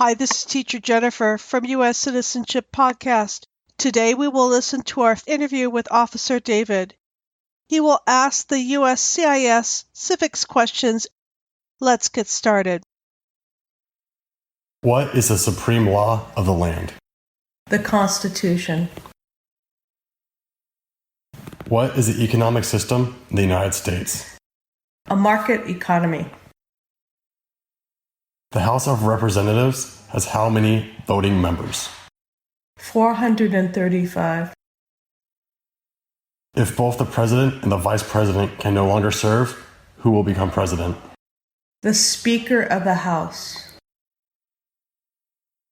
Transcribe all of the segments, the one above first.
Hi, this is Teacher Jennifer from U.S. Citizenship Podcast. Today we will listen to our interview with Officer David. He will ask the USCIS Civics Questions. Let's get started. What is the supreme law of the land? The Constitution. What is the economic system in the United States? A market economy. The House of Representatives has how many voting members? 435. If both the president and the vice president can no longer serve, who will become president? The Speaker of the House.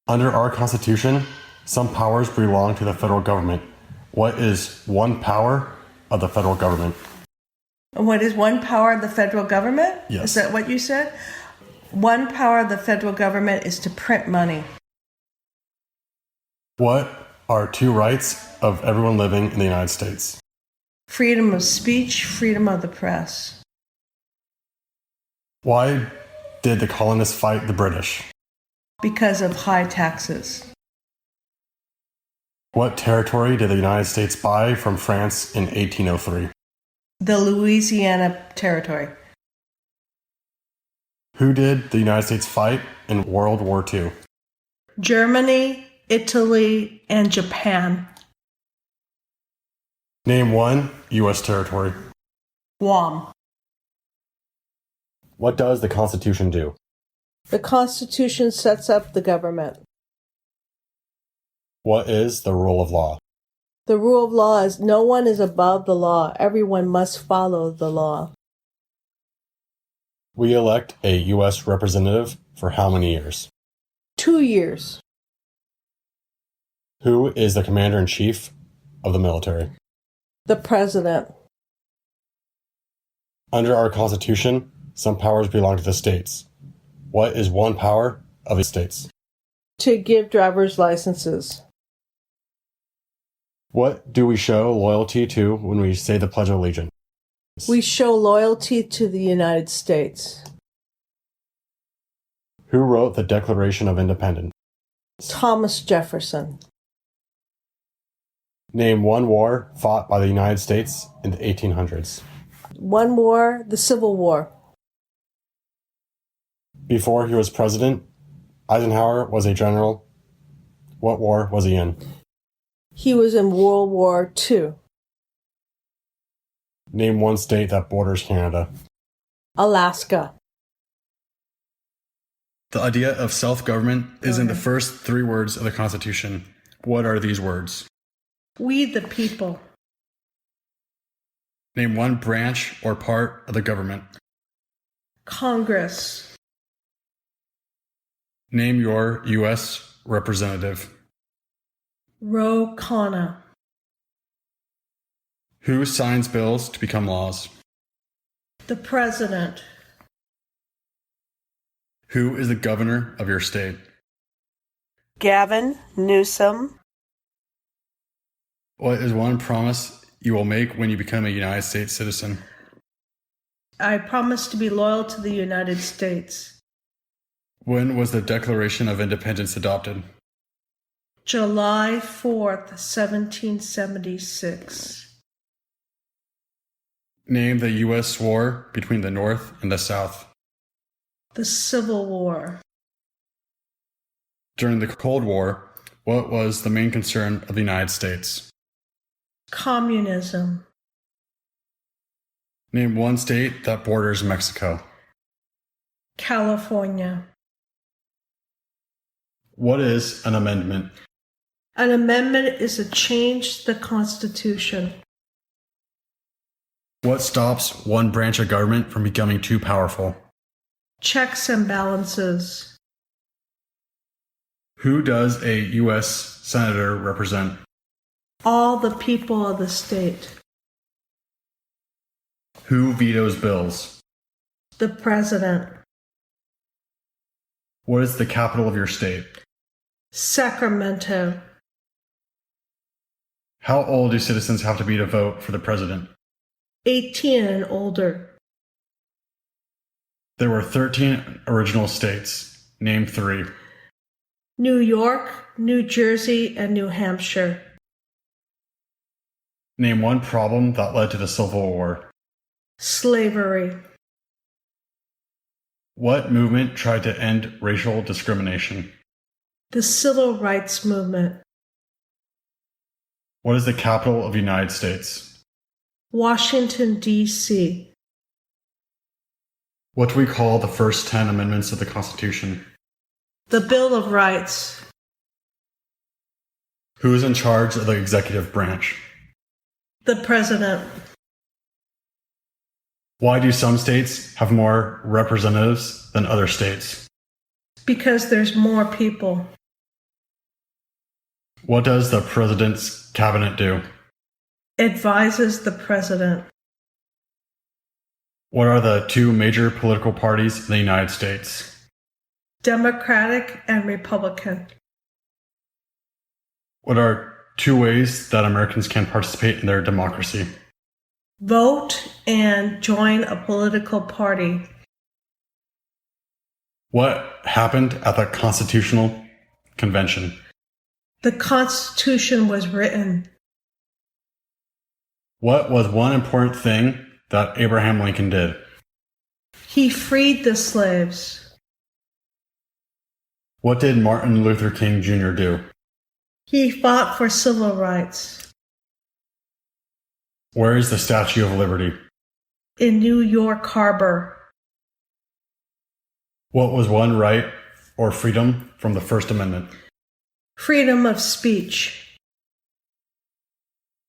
Under our Constitution, some powers belong to the federal government. What is one power of the federal government? What is one power of the federal government? Yes. Is that what you said? One power of the federal government is to print money. What are two rights of everyone living in the United States? Freedom of speech, freedom of the press. Why did the colonists fight the British? Because of high taxes. What territory did the United States buy from France in 1803? The Louisiana Territory. Who did the United States fight in World War II? Germany, Italy, and Japan. Name one U.S. territory. Guam. What does the Constitution do? The Constitution sets up the government. What is the rule of law? The rule of law is no one is above the law. Everyone must follow the law. We elect a U.S. representative for how many years? 2 years. Who is the commander-in-chief of the military? The president. Under our Constitution, some powers belong to the states. What is one power of the states? To give driver's licenses. What do we show loyalty to when we say the Pledge of Allegiance? We show loyalty to the United States. Who wrote the Declaration of Independence? Thomas Jefferson. Name one war fought by the United States in the 1800s. One war, the Civil War. Before he was president, Eisenhower was a general. What war was he in? He was in World War II. Name one state that borders Canada. Alaska. The idea of self-government is in the first three words of the Constitution. What are these words? We the people. Name one branch or part of the government. Congress. Name your U.S. representative. Ro Khanna. Who signs bills to become laws? The president. Who is the governor of your state? Gavin Newsom. What is one promise you will make when you become a United States citizen? I promise to be loyal to the United States. When was the Declaration of Independence adopted? July 4th, 1776. Name the U.S. war between the North and the South. The Civil War. During the Cold War, what was the main concern of the United States? Communism. Name one state that borders Mexico. California. What is an amendment? An amendment is a change to the Constitution. What stops one branch of government from becoming too powerful? Checks and balances. Who does a U.S. senator represent? All the people of the state. Who vetoes bills? The president. What is the capital of your state? Sacramento. How old do citizens have to be to vote for the president? 18 and older. There were 13 original states. Name three. New York, New Jersey, and New Hampshire. Name one problem that led to the Civil War. Slavery. What movement tried to end racial discrimination? The Civil Rights Movement. What is the capital of the United States? Washington, D.C. What do we call the first 10 amendments of the Constitution? The Bill of Rights. Who is in charge of the executive branch? The President. Why do some states have more representatives than other states? Because there's more people. What does the President's cabinet do? Advises the President. What are the two major political parties in the United States? Democratic and Republican. What are two ways that Americans can participate in their democracy? Vote and join a political party. What happened at the Constitutional Convention? The Constitution was written. What was one important thing that Abraham Lincoln did? He freed the slaves. What did Martin Luther King Jr. do? He fought for civil rights. Where is the Statue of Liberty? In New York Harbor. What was one right or freedom from the First Amendment? Freedom of speech.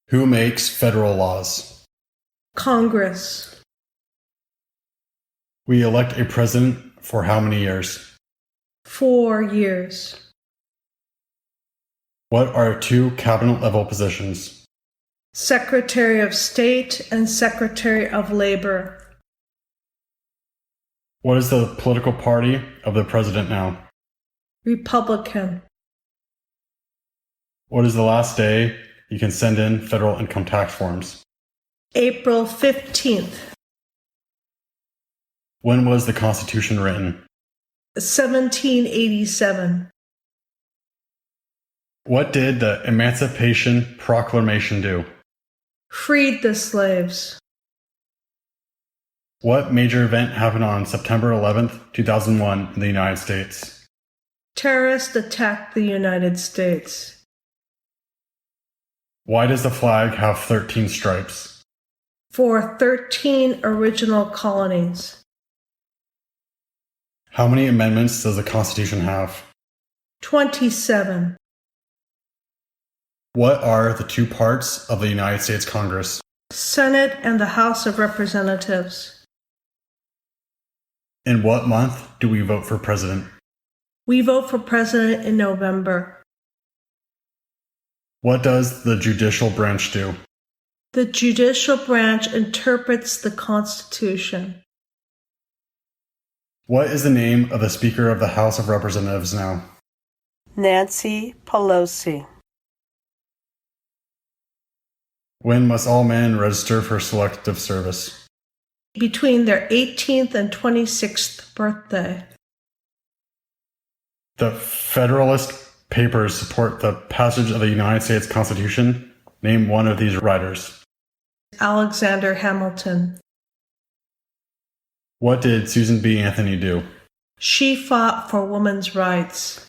Who makes federal laws? Congress. We elect a president for how many years? 4 years. What are two cabinet-level positions? Secretary of State and Secretary of Labor. What is the political party of the president now? Republican. What is the last day you can send in federal income tax forms? April 15th. When was the Constitution written? 1787. What did the Emancipation Proclamation do? Freed the slaves. What major event happened on September 11th, 2001 in the United States? Terrorists attacked the United States. Why does the flag have 13 stripes? For 13 original colonies. How many amendments does the Constitution have? 27. What are the two parts of the United States Congress? Senate and the House of Representatives. In what month do we vote for president? We vote for president in November. What does the judicial branch do? The judicial branch interprets the Constitution. What is the name of the Speaker of the House of Representatives now? Nancy Pelosi. When must all men register for selective service? Between their 18th and 26th birthday. The Federalist Papers support the passage of the United States Constitution. Name one of these writers. Alexander Hamilton. What did Susan B. Anthony do? She fought for women's rights.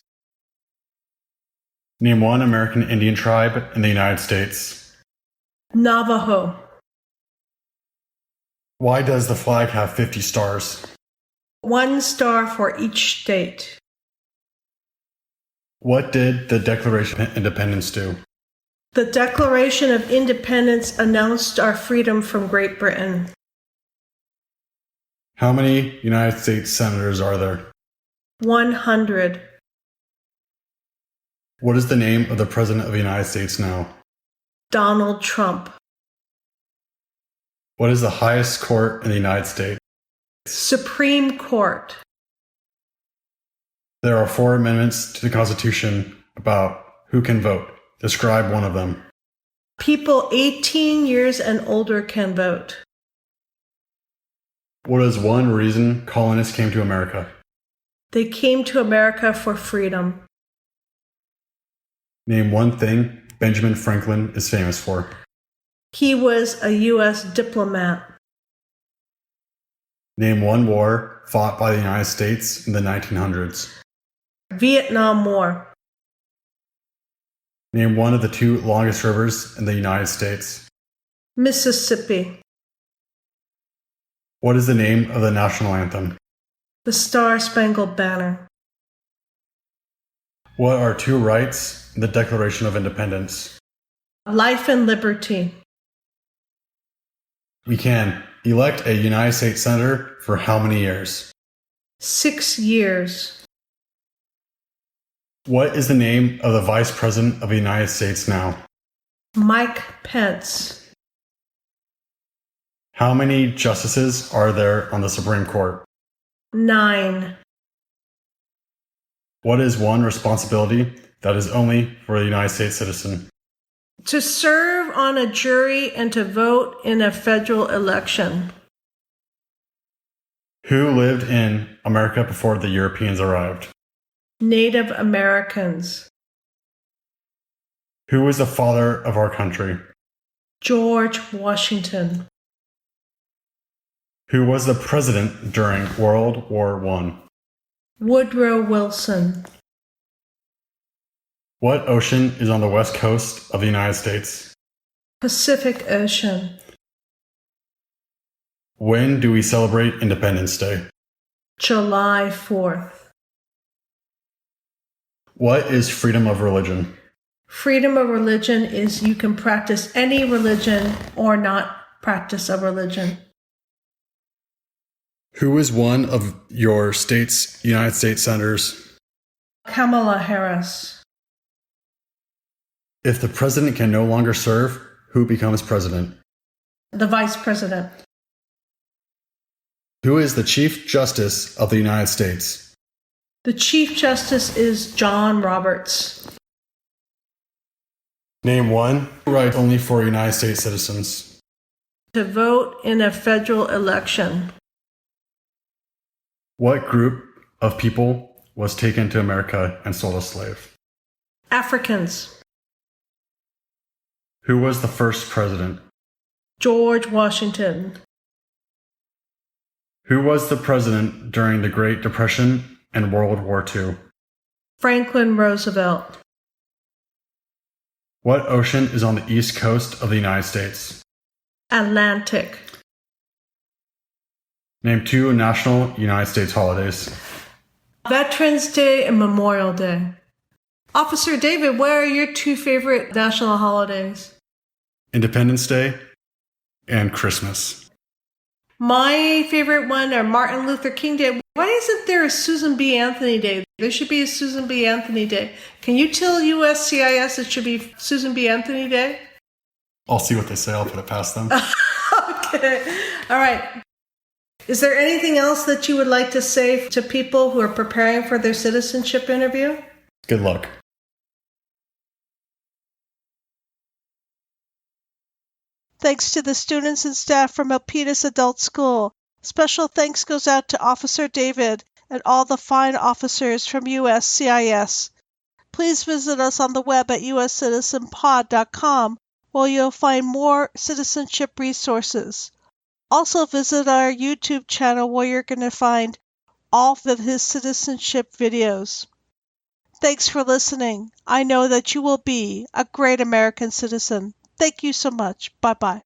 Name one American Indian tribe in the United States. Navajo. Why does the flag have 50 stars? 1 star for each state. What did the Declaration of Independence do? The Declaration of Independence announced our freedom from Great Britain. How many United States senators are there? 100. What is the name of the President of the United States now? Donald Trump. What is the highest court in the United States? Supreme Court. There are 4 amendments to the Constitution about who can vote. Describe one of them. People 18 years and older can vote. What is one reason colonists came to America? They came to America for freedom. Name one thing Benjamin Franklin is famous for. He was a U.S. diplomat. Name one war fought by the United States in the 1900s. Vietnam War. Name one of the two longest rivers in the United States. Mississippi. What is the name of the national anthem? The Star-Spangled Banner. What are two rights in the Declaration of Independence? Life and liberty. We can elect a United States Senator for how many years? 6 years. What is the name of the Vice President of the United States now? Mike Pence. How many justices are there on the Supreme Court? 9. What is one responsibility that is only for a United States citizen? To serve on a jury and to vote in a federal election. Who lived in America before the Europeans arrived? Native Americans. Who was the father of our country? George Washington. Who was the president during World War I? Woodrow Wilson. What ocean is on the west coast of the United States? Pacific Ocean. When do we celebrate Independence Day? July 4th. What is freedom of religion? Freedom of religion is you can practice any religion or not practice a religion. Who is one of your state's United States senators? Kamala Harris. If the president can no longer serve, who becomes president? The vice president. Who is the Chief Justice of the United States? The Chief Justice is John Roberts. Name one right only for United States citizens. To vote in a federal election. What group of people was taken to America and sold as slave? Africans. Who was the first president? George Washington. Who was the president during the Great Depression and World War II? Franklin Roosevelt. What ocean is on the east coast of the United States? Atlantic. Name two national United States holidays. Veterans Day and Memorial Day. Officer David, what are your two favorite national holidays? Independence Day and Christmas. My favorite one are Martin Luther King Day. Why isn't there a Susan B. Anthony Day? There should be a Susan B. Anthony Day. Can you tell USCIS it should be Susan B. Anthony Day? I'll see what they say. I'll put it past them. Okay. All right. Is there anything else that you would like to say to people who are preparing for their citizenship interview? Good luck. Thanks to the students and staff from Milpitas Adult School. Special thanks goes out to Officer David and all the fine officers from USCIS. Please visit us on the web at uscitizenpod.com, where you'll find more citizenship resources. Also visit our YouTube channel, where you're going to find all of his citizenship videos. Thanks for listening. I know that you will be a great American citizen. Thank you so much. Bye-bye.